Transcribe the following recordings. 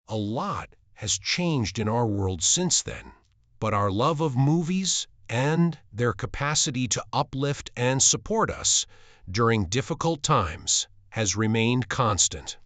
A lot has changed in our world since then, but our love of movies and their capacity to uplift and support us during difficult times has remained constant.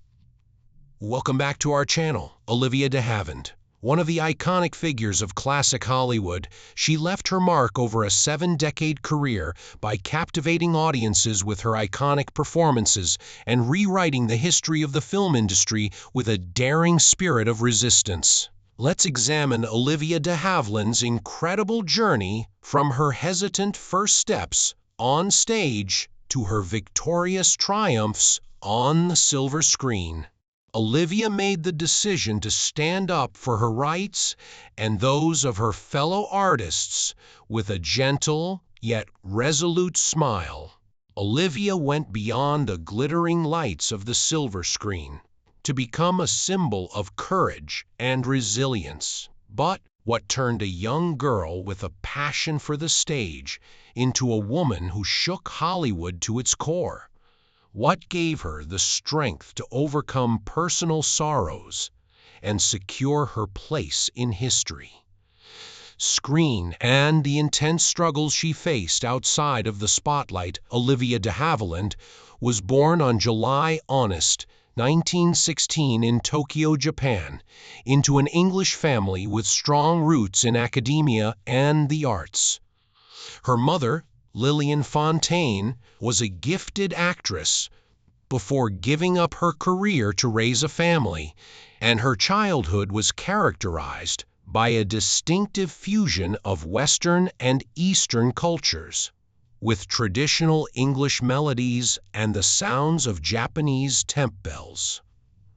Welcome back to our channel, Olivia de Havilland. One of the iconic figures of classic Hollywood, she left her mark over a 7-decade career by captivating audiences with her iconic performances and rewriting the history of the film industry with a daring spirit of resistance. Let's examine Olivia de Havilland's incredible journey from her hesitant first steps on stage to her victorious triumphs on the silver screen. Olivia made the decision to stand up for her rights and those of her fellow artists with a gentle yet resolute smile. Olivia went beyond the glittering lights of the silver screen to become a symbol of courage and resilience. But what turned a young girl with a passion for the stage into a woman who shook Hollywood to its core? What gave her the strength to overcome personal sorrows and secure her place in history? Screen and the intense struggles she faced outside of the spotlight. Olivia de Havilland was born on July 1916 in Tokyo, Japan, into an English family with strong roots in academia and the arts. Her mother, Lillian Fontaine, was a gifted actress before giving up her career to raise a family, and her childhood was characterized by a distinctive fusion of Western and Eastern cultures, with traditional English melodies and the sounds of Japanese temp bells.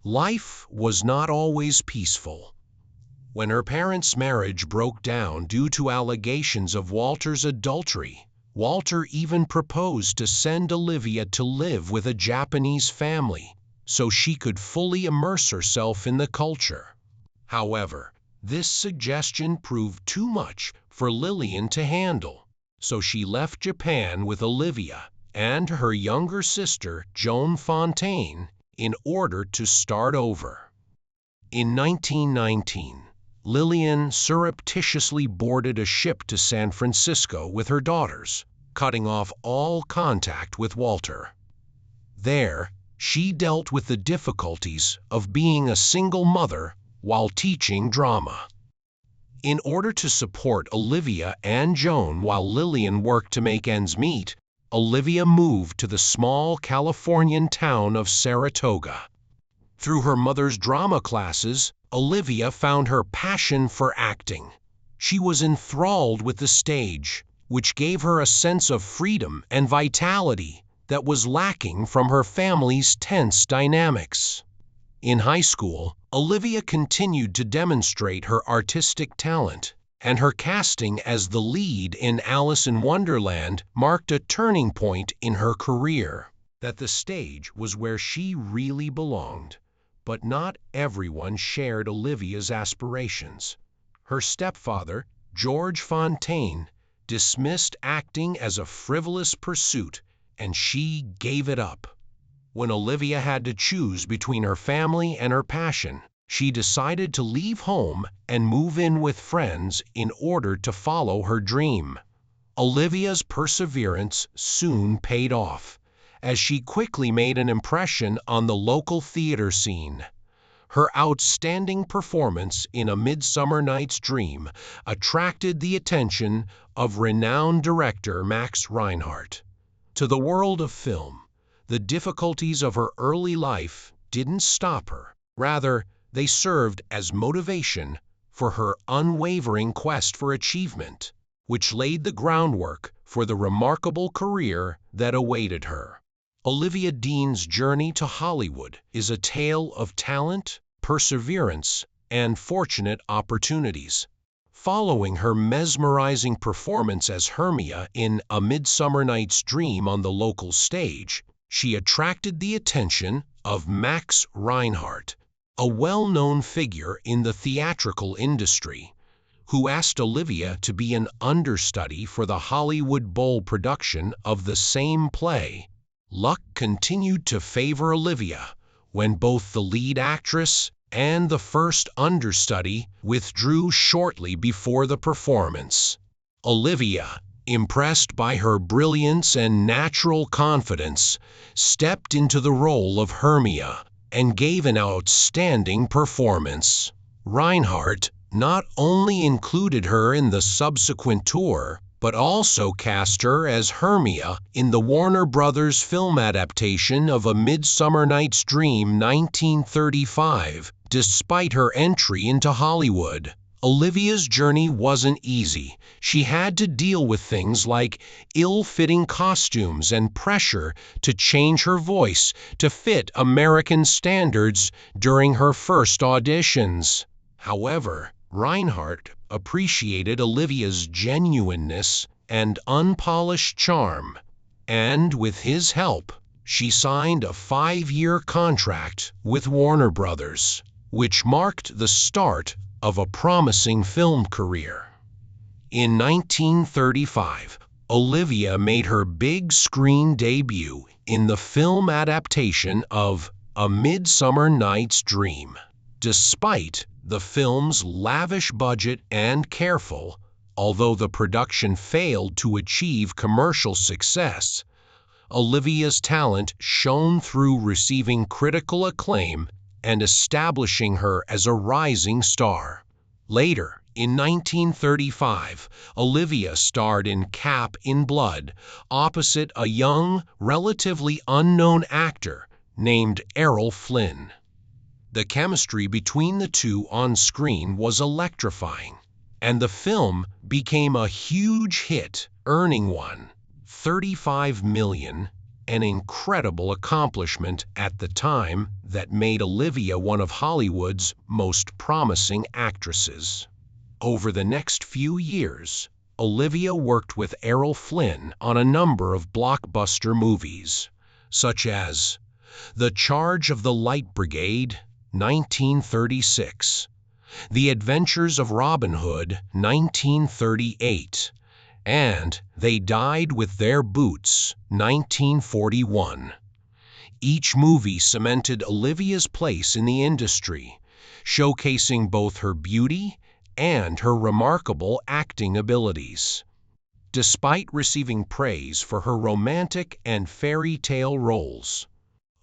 Life was not always peaceful. When her parents' marriage broke down due to allegations of Walter's adultery, Walter even proposed to send Olivia to live with a Japanese family so she could fully immerse herself in the culture. However, this suggestion proved too much for Lillian to handle, so she left Japan with Olivia and her younger sister, Joan Fontaine, in order to start over. In 1919, Lillian surreptitiously boarded a ship to San Francisco with her daughters, cutting off all contact with Walter. There, she dealt with the difficulties of being a single mother while teaching drama. In order to support Olivia and Joan while Lillian worked to make ends meet, Olivia moved to the small Californian town of Saratoga. Through her mother's drama classes, Olivia found her passion for acting. She was enthralled with the stage, which gave her a sense of freedom and vitality that was lacking from her family's tense dynamics. In high school, Olivia continued to demonstrate her artistic talent, and her casting as the lead in Alice in Wonderland marked a turning point in her career. That the stage was where she really belonged. But not everyone shared Olivia's aspirations. Her stepfather, George Fontaine, dismissed acting as a frivolous pursuit, and she gave it up. When Olivia had to choose between her family and her passion, she decided to leave home and move in with friends in order to follow her dream. Olivia's perseverance soon paid off, as she quickly made an impression on the local theater scene. Her outstanding performance in A Midsummer Night's Dream attracted the attention of renowned director Max Reinhardt. To the world of film, the difficulties of her early life didn't stop her. Rather, they served as motivation for her unwavering quest for achievement, which laid the groundwork for the remarkable career that awaited her. Olivia Dean's journey to Hollywood is a tale of talent, perseverance, and fortunate opportunities. Following her mesmerizing performance as Hermia in A Midsummer Night's Dream on the local stage, she attracted the attention of Max Reinhardt, a well-known figure in the theatrical industry, who asked Olivia to be an understudy for the Hollywood Bowl production of the same play. Luck continued to favor Olivia when both the lead actress and the first understudy withdrew shortly before the performance. Olivia, impressed by her brilliance and natural confidence, stepped into the role of Hermia and gave an outstanding performance. Reinhardt not only included her in the subsequent tour, but also cast her as Hermia in the Warner Brothers film adaptation of A Midsummer Night's Dream 1935. Despite her entry into Hollywood, Olivia's journey wasn't easy. She had to deal with things like ill-fitting costumes and pressure to change her voice to fit American standards during her first auditions. However, Reinhardt appreciated Olivia's genuineness and unpolished charm, and with his help, she signed a 5-year contract with Warner Brothers, which marked the start of a promising film career. In 1935, Olivia made her big screen debut in the film adaptation of A Midsummer Night's Dream. Despite the film's lavish budget and careful, although the production failed to achieve commercial success, Olivia's talent shone through, receiving critical acclaim and establishing her as a rising star. Later, in 1935, Olivia starred in Cap in Blood opposite a young, relatively unknown actor named Errol Flynn. The chemistry between the two on screen was electrifying, and the film became a huge hit, earning $35 million, an incredible accomplishment at the time that made Olivia one of Hollywood's most promising actresses. Over the next few years, Olivia worked with Errol Flynn on a number of blockbuster movies, such as The Charge of the Light Brigade, 1936, The Adventures of Robin Hood, 1938, and They Died with Their Boots, 1941. Each movie cemented Olivia's place in the industry, showcasing both her beauty and her remarkable acting abilities. Despite receiving praise for her romantic and fairy tale roles,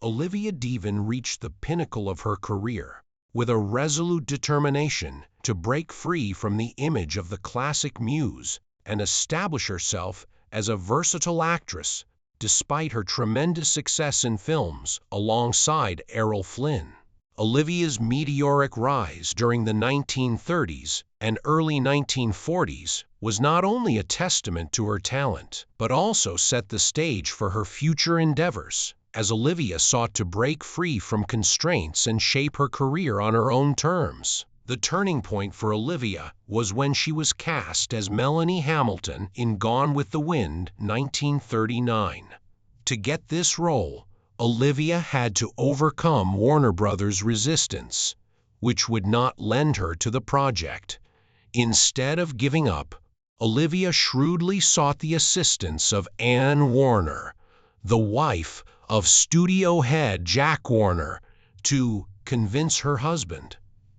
Olivia de Havilland reached the pinnacle of her career with a resolute determination to break free from the image of the classic muse and establish herself as a versatile actress. Despite her tremendous success in films alongside Errol Flynn, Olivia's meteoric rise during the 1930s and early 1940s was not only a testament to her talent, but also set the stage for her future endeavors, as Olivia sought to break free from constraints and shape her career on her own terms. The turning point for Olivia was when she was cast as Melanie Hamilton in Gone with the Wind, 1939. To get this role, Olivia had to overcome Warner Brothers' resistance, which would not lend her to the project. Instead of giving up, Olivia shrewdly sought the assistance of Ann Warner, the wife of studio head Jack Warner, to convince her husband.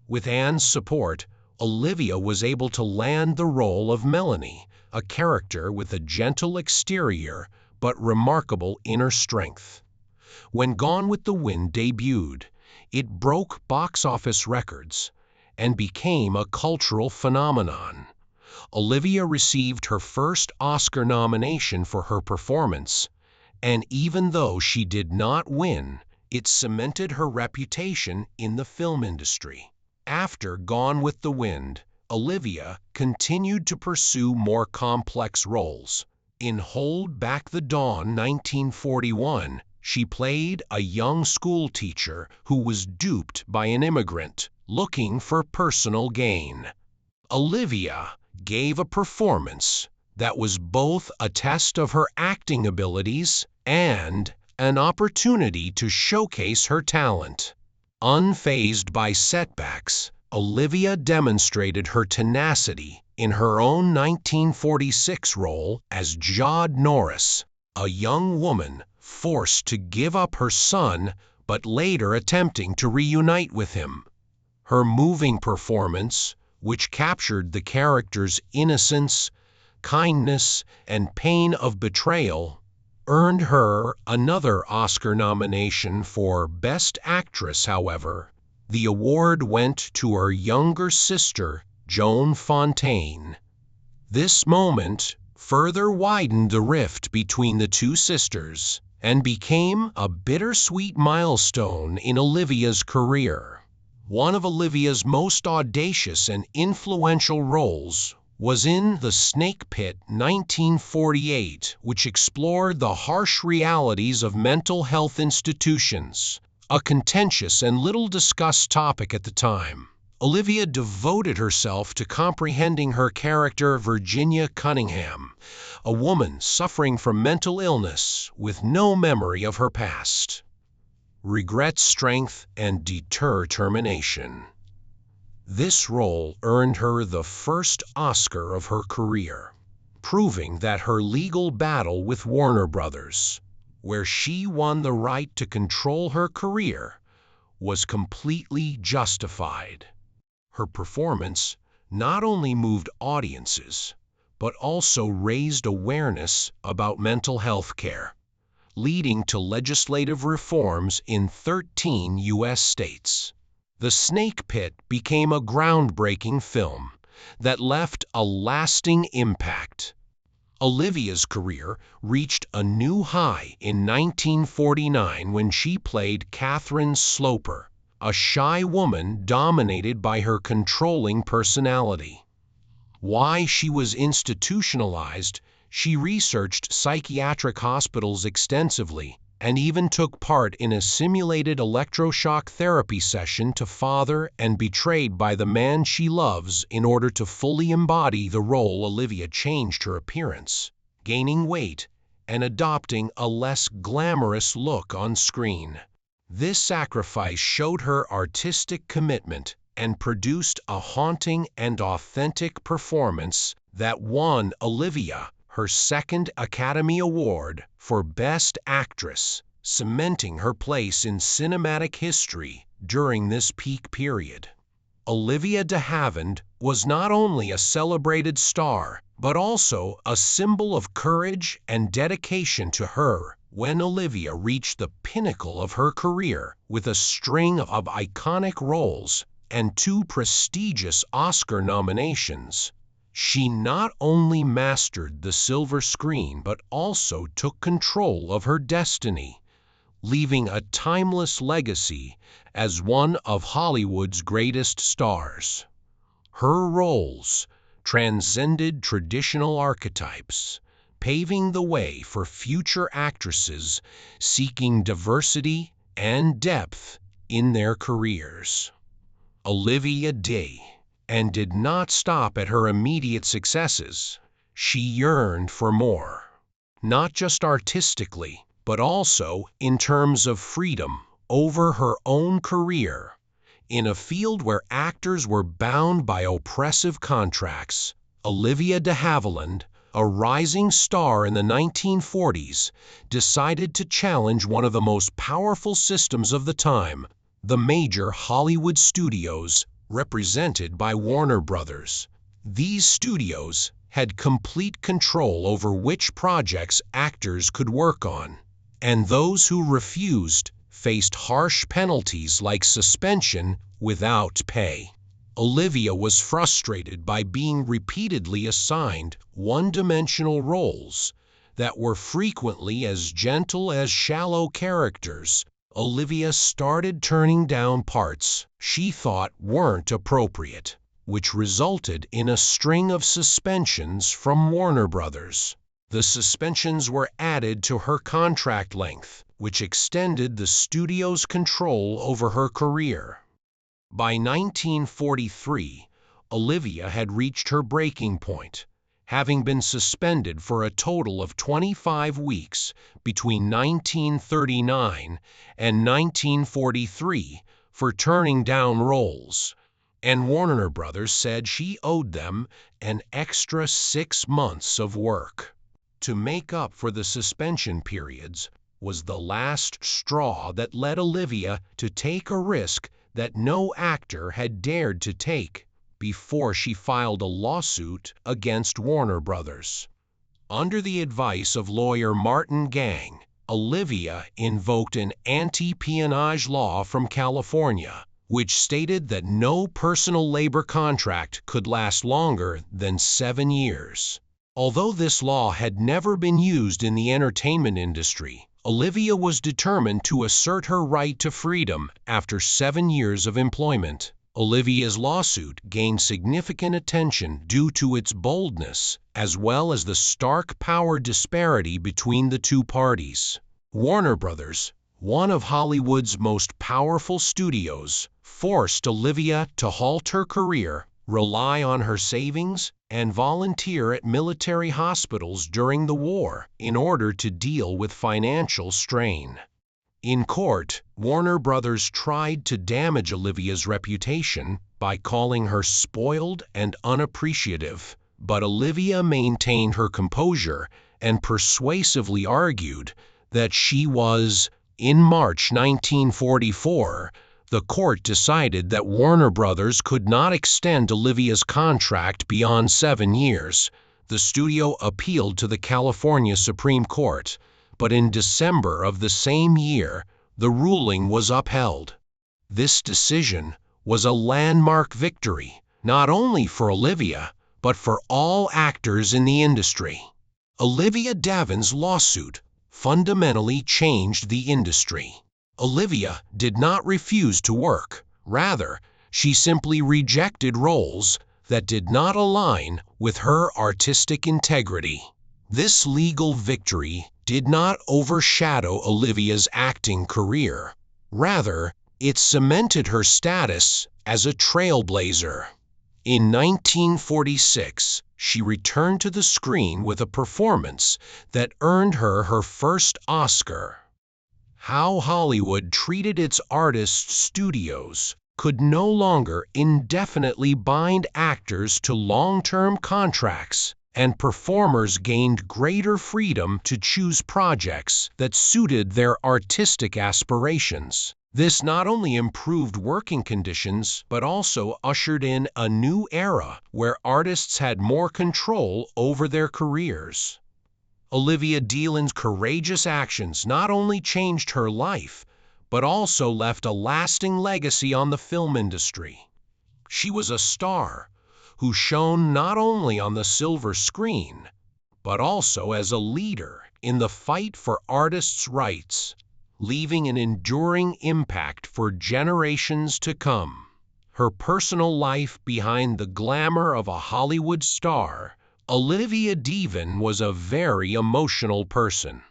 With Ann's support, Olivia was able to land the role of Melanie, a character with a gentle exterior but remarkable inner strength. When Gone with the Wind debuted, it broke box office records and became a cultural phenomenon. Olivia received her first Oscar nomination for her performance, and even though she did not win, it cemented her reputation in the film industry. After Gone with the Wind, Olivia continued to pursue more complex roles. In Hold Back the Dawn, 1941, she played a young schoolteacher who was duped by an immigrant looking for personal gain. Olivia gave a performance that was both a test of her acting abilities and an opportunity to showcase her talent. Unfazed by setbacks, Olivia demonstrated her tenacity in her own 1946 role as Jod Norris, a young woman forced to give up her son but later attempting to reunite with him. Her moving performance, which captured the character's innocence, kindness, and pain of betrayal, earned her another Oscar nomination for Best Actress. However, the award went to her younger sister, Joan Fontaine. This moment further widened the rift between the two sisters and became a bittersweet milestone in Olivia's career. One of Olivia's most audacious and influential roles was in The Snake Pit 1948, which explored the harsh realities of mental health institutions, a contentious and little discussed topic at the time. Olivia devoted herself to comprehending her character Virginia Cunningham, a woman suffering from mental illness with no memory of her past. Regret, strength, and determination. This role earned her the first Oscar of her career, proving that her legal battle with Warner Brothers, where she won the right to control her career, was completely justified. Her performance not only moved audiences, but also raised awareness about mental health care, leading to legislative reforms in 13 U.S. states. The Snake Pit became a groundbreaking film that left a lasting impact. Olivia's career reached a new high in 1949 when she played Catherine Sloper, a shy woman dominated by her controlling personality. While she was institutionalized, she researched psychiatric hospitals extensively and even took part in a simulated electroshock therapy session to father and betrayed by the man she loves. In order to fully embody the role, Olivia changed her appearance, gaining weight and adopting a less glamorous look on screen. This sacrifice showed her artistic commitment and produced a haunting and authentic performance that won Olivia her second Academy Award for Best Actress, cementing her place in cinematic history during this peak period. Olivia de Havilland was not only a celebrated star, but also a symbol of courage and dedication to her. When Olivia reached the pinnacle of her career with a string of iconic roles and 2 prestigious Oscar nominations, she not only mastered the silver screen but also took control of her destiny, leaving a timeless legacy as one of Hollywood's greatest stars. Her roles transcended traditional archetypes, paving the way for future actresses seeking diversity and depth in their careers. Olivia did not stop at her immediate successes. She yearned for more, not just artistically, but also in terms of freedom over her own career. In a field where actors were bound by oppressive contracts, Olivia de Havilland, a rising star in the 1940s, decided to challenge one of the most powerful systems of the time, the major Hollywood studios, represented by Warner Brothers. These studios had complete control over which projects actors could work on, and those who refused faced harsh penalties like suspension without pay. Olivia was frustrated by being repeatedly assigned one-dimensional roles that were frequently as gentle as shallow characters. Olivia started turning down parts she thought weren't appropriate, which resulted in a string of suspensions from Warner Brothers. The suspensions were added to her contract length, which extended the studio's control over her career. By 1943, Olivia had reached her breaking point, having been suspended for a total of 25 weeks between 1939 and 1943 for turning down roles, and Warner Brothers said she owed them an extra 6 months of work. To make up for the suspension periods was the last straw that led Olivia to take a risk that no actor had dared to take before she filed a lawsuit against Warner Brothers. Under the advice of lawyer Martin Gang, Olivia invoked an anti-peonage law from California, which stated that no personal labor contract could last longer than 7 years. Although this law had never been used in the entertainment industry, Olivia was determined to assert her right to freedom after 7 years of employment. Olivia's lawsuit gained significant attention due to its boldness, as well as the stark power disparity between the two parties. Warner Brothers, one of Hollywood's most powerful studios, forced Olivia to halt her career, rely on her savings, and volunteer at military hospitals during the war in order to deal with financial strain. In court, Warner Brothers tried to damage Olivia's reputation by calling her spoiled and unappreciative, but Olivia maintained her composure and persuasively argued that she was. In March 1944, the court decided that Warner Brothers could not extend Olivia's contract beyond 7 years. The studio appealed to the California Supreme Court, but in December of the same year, the ruling was upheld. This decision was a landmark victory, not only for Olivia, but for all actors in the industry. Olivia de Havilland's lawsuit fundamentally changed the industry. Olivia did not refuse to work. Rather, she simply rejected roles that did not align with her artistic integrity. This legal victory did not overshadow Olivia's acting career. Rather, it cemented her status as a trailblazer. In 1946, she returned to the screen with a performance that earned her her first Oscar. How Hollywood treated its artists' studios could no longer indefinitely bind actors to long-term contracts, and performers gained greater freedom to choose projects that suited their artistic aspirations. This not only improved working conditions, but also ushered in a new era where artists had more control over their careers. Olivia de Havilland's courageous actions not only changed her life, but also left a lasting legacy on the film industry. She was a star who shone not only on the silver screen, but also as a leader in the fight for artists' rights, leaving an enduring impact for generations to come. Her personal life behind the glamour of a Hollywood star, Olivia de Havilland was a very emotional person.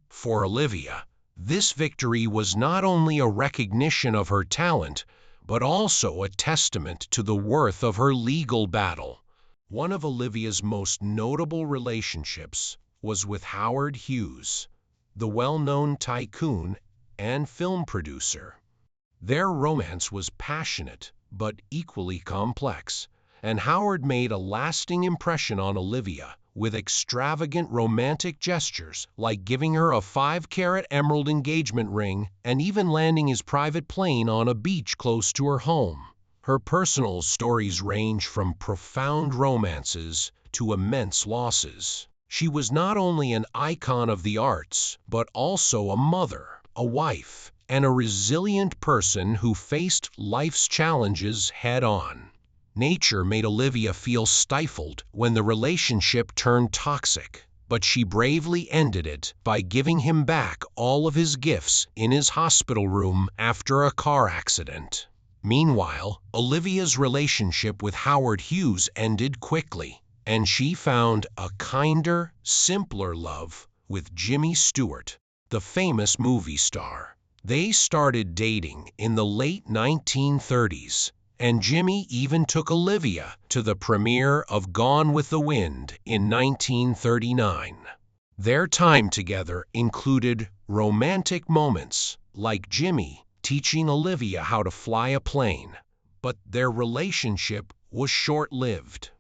For Olivia, this victory was not only a recognition of her talent, but also a testament to the worth of her legal battle. One of Olivia's most notable relationships was with Howard Hughes, the well-known tycoon and film producer. Their romance was passionate but equally complex, and Howard made a lasting impression on Olivia with extravagant romantic gestures like giving her a 5-carat emerald engagement ring and even landing his private plane on a beach close to her home. Her personal stories range from profound romances to immense losses. She was not only an icon of the arts, but also a mother, a wife, and a resilient person who faced life's challenges head-on. Nature made Olivia feel stifled when the relationship turned toxic, but she bravely ended it by giving him back all of his gifts in his hospital room after a car accident. Meanwhile, Olivia's relationship with Howard Hughes ended quickly, and she found a kinder, simpler love with Jimmy Stewart, the famous movie star. They started dating in the late 1930s, and Jimmy even took Olivia to the premiere of Gone with the Wind in 1939. Their time together included romantic moments, like Jimmy teaching Olivia how to fly a plane, but their relationship was short-lived.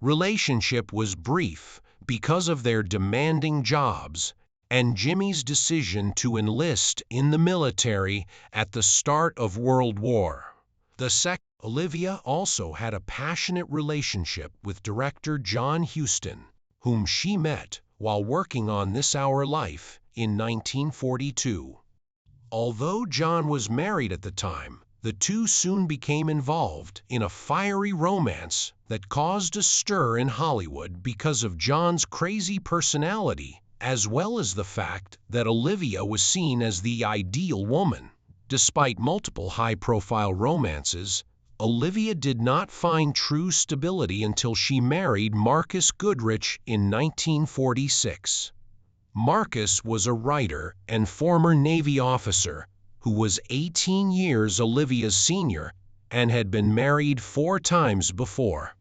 Relationship was brief because of their demanding jobs and Jimmy's decision to enlist in the military at the start of World War. The second, Olivia also had a passionate relationship with director John Huston, whom she met while working on This Our Life in 1942. Although John was married at the time, the two soon became involved in a fiery romance that caused a stir in Hollywood because of John's crazy personality, as well as the fact that Olivia was seen as the ideal woman. Despite multiple high-profile romances, Olivia did not find true stability until she married Marcus Goodrich in 1946. Marcus was a writer and former Navy officer who was 18 years Olivia's senior and had been married 4 times before.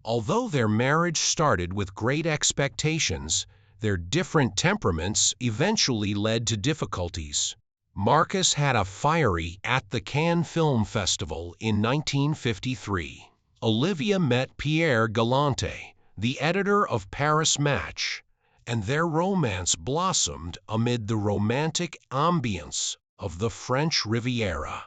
Although their marriage started with great expectations, their different temperaments eventually led to difficulties. Marcus had a fiery at the Cannes Film Festival in 1953. Olivia met Pierre Galante, the editor of Paris Match, and their romance blossomed amid the romantic ambience of the French Riviera.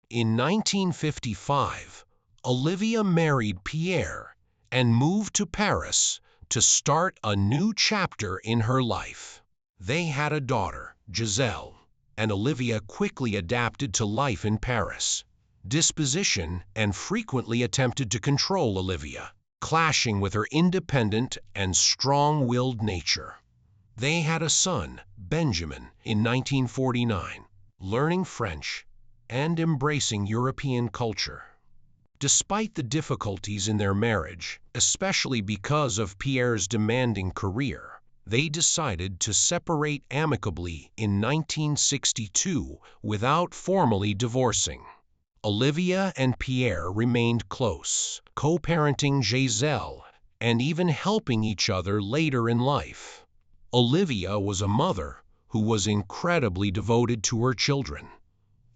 In 1955, Olivia married Pierre and moved to Paris to start a new chapter in her life. They had a daughter, Giselle, and Olivia quickly adapted to life in Paris' disposition and frequently attempted to control Olivia, clashing with her independent and strong-willed nature. They had a son, Benjamin, in 1949, learning French and embracing European culture. Despite the difficulties in their marriage, especially because of Pierre's demanding career, they decided to separate amicably in 1962 without formally divorcing. Olivia and Pierre remained close, co-parenting Giselle and even helping each other later in life. Olivia was a mother who was incredibly devoted to her children.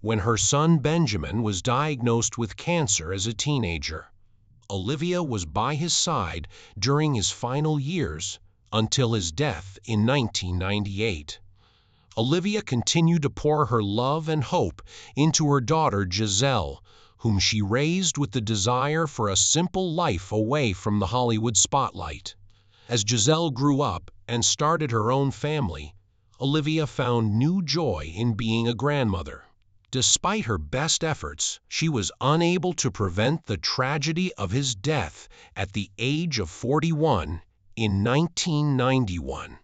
When her son Benjamin was diagnosed with cancer as a teenager, Olivia was by his side during his final years until his death in 1998. Olivia continued to pour her love and hope into her daughter Giselle, whom she raised with the desire for a simple life away from the Hollywood spotlight. As Giselle grew up and started her own family, Olivia found new joy in being a grandmother. Despite her best efforts, she was unable to prevent the tragedy of his death at the age of 41 in 1991.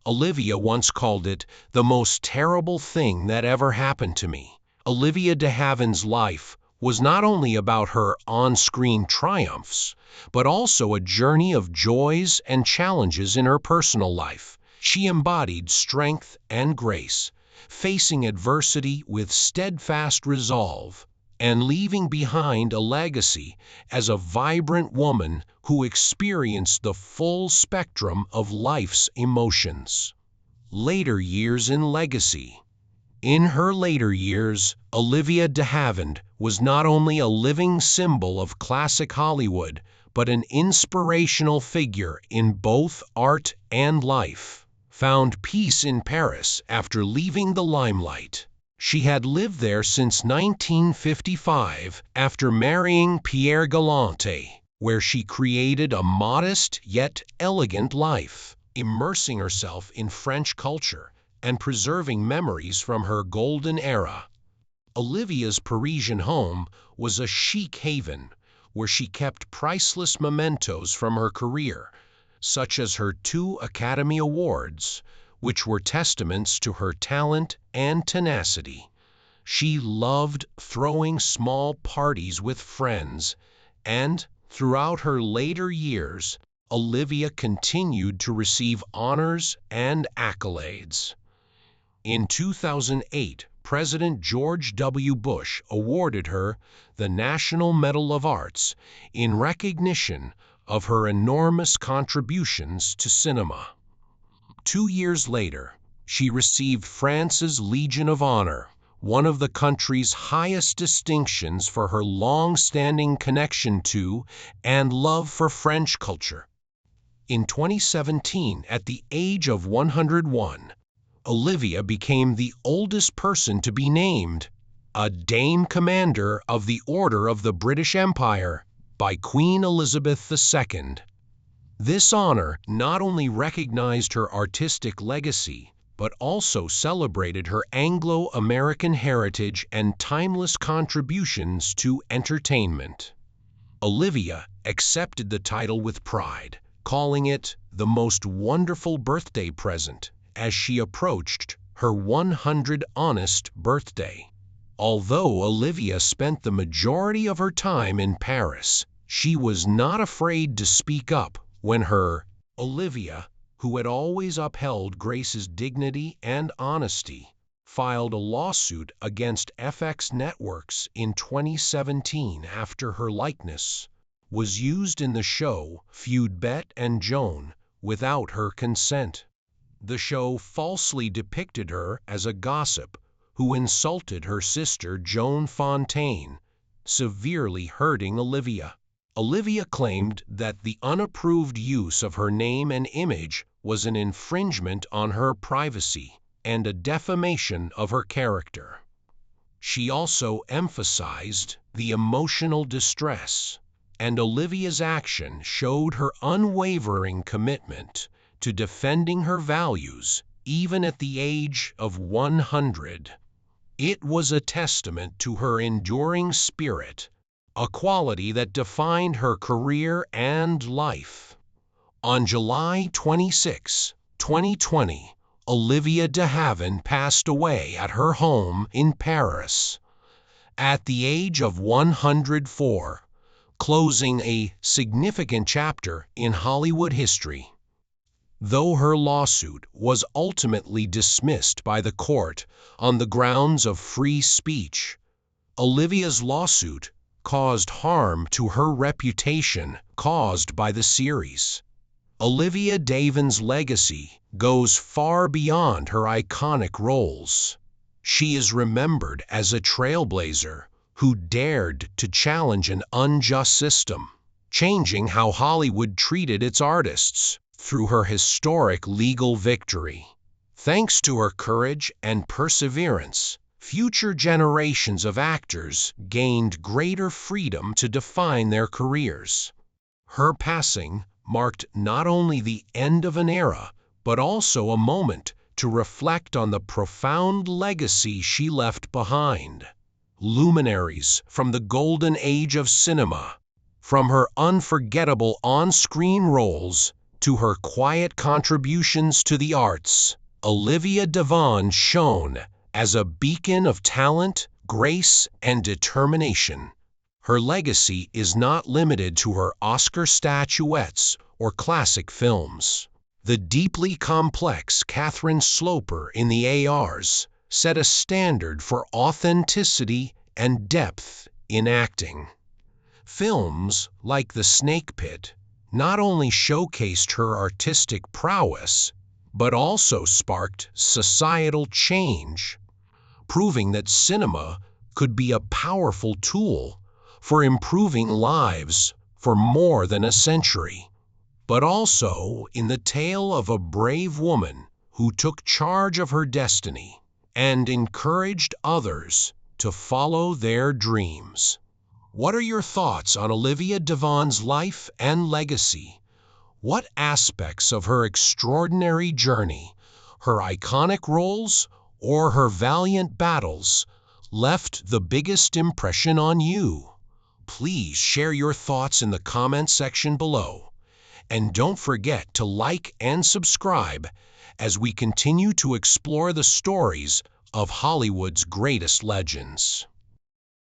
Olivia once called it the most terrible thing that ever happened to me. Olivia de Havilland's life was not only about her on-screen triumphs, but also a journey of joys and challenges in her personal life. She embodied strength and grace, facing adversity with steadfast resolve, and leaving behind a legacy as a vibrant woman who experienced the full spectrum of life's emotions. Later years in legacy. In her later years, Olivia de Havilland was not only a living symbol of classic Hollywood, but an inspirational figure in both art and life. Found peace in Paris after leaving the limelight. She had lived there since 1955 after marrying Pierre Galante, where she created a modest yet elegant life, immersing herself in French culture and preserving memories from her golden era. Olivia's Parisian home was a chic haven where she kept priceless mementos from her career, such as her 2 Academy Awards, which were testaments to her talent and tenacity. She loved throwing small parties with friends, and throughout her later years, Olivia continued to receive honors and accolades. In 2008, President George W. Bush awarded her the National Medal of Arts in recognition of her enormous contributions to cinema. 2 years later, she received France's Legion of Honor, one of the country's highest distinctions for her long-standing connection to and love for French culture. In 2017, at the age of 101, Olivia became the oldest person to be named a Dame Commander of the Order of the British Empire by Queen Elizabeth II. This honor not only recognized her artistic legacy, but also celebrated her Anglo-American heritage and timeless contributions to entertainment. Olivia accepted the title with pride, calling it the most wonderful birthday present as she approached her 100th birthday. Although Olivia spent the majority of her time in Paris, she was not afraid to speak up when Olivia, who had always upheld Grace's dignity and honesty, filed a lawsuit against FX Networks in 2017 after her likeness was used in the show Feud Bette and Joan without her consent. The show falsely depicted her as a gossip who insulted her sister Joan Fontaine, severely hurting Olivia. Olivia claimed that the unapproved use of her name and image was an infringement on her privacy and a defamation of her character. She also emphasized the emotional distress, and Olivia's action showed her unwavering commitment to defending her values even at the age of 100. It was a testament to her enduring spirit, a quality that defined her career and life. On July 26, 2020, Olivia de Havilland passed away at her home in Paris at the age of 104, closing a significant chapter in Hollywood history. Though her lawsuit was ultimately dismissed by the court on the grounds of free speech, Olivia's lawsuit caused harm to her reputation caused by the series. Olivia de Havilland's legacy goes far beyond her iconic roles. She is remembered as a trailblazer who dared to challenge an unjust system, changing how Hollywood treated its artists through her historic legal victory. Thanks to her courage and perseverance, future generations of actors gained greater freedom to define their careers. Her passing marked not only the end of an era, but also a moment to reflect on the profound legacy she left behind. Luminaries from the golden age of cinema, from her unforgettable on-screen roles to her quiet contributions to the arts, Olivia de Havilland shone as a beacon of talent, grace, and determination. Her legacy is not limited to her Oscar statuettes or classic films. The deeply complex Catherine Sloper in the ARs set a standard for authenticity and depth in acting. Films like The Snake Pit not only showcased her artistic prowess, but also sparked societal change, proving that cinema could be a powerful tool for improving lives for more than a century. But also in the tale of a brave woman who took charge of her destiny and encouraged others to follow their dreams. What are your thoughts on Olivia de Havilland's life and legacy? What aspects of her extraordinary journey, her iconic roles, or her valiant battles left the biggest impression on you? Please share your thoughts in the comment section below. And don't forget to like and subscribe as we continue to explore the stories of Hollywood's greatest legends.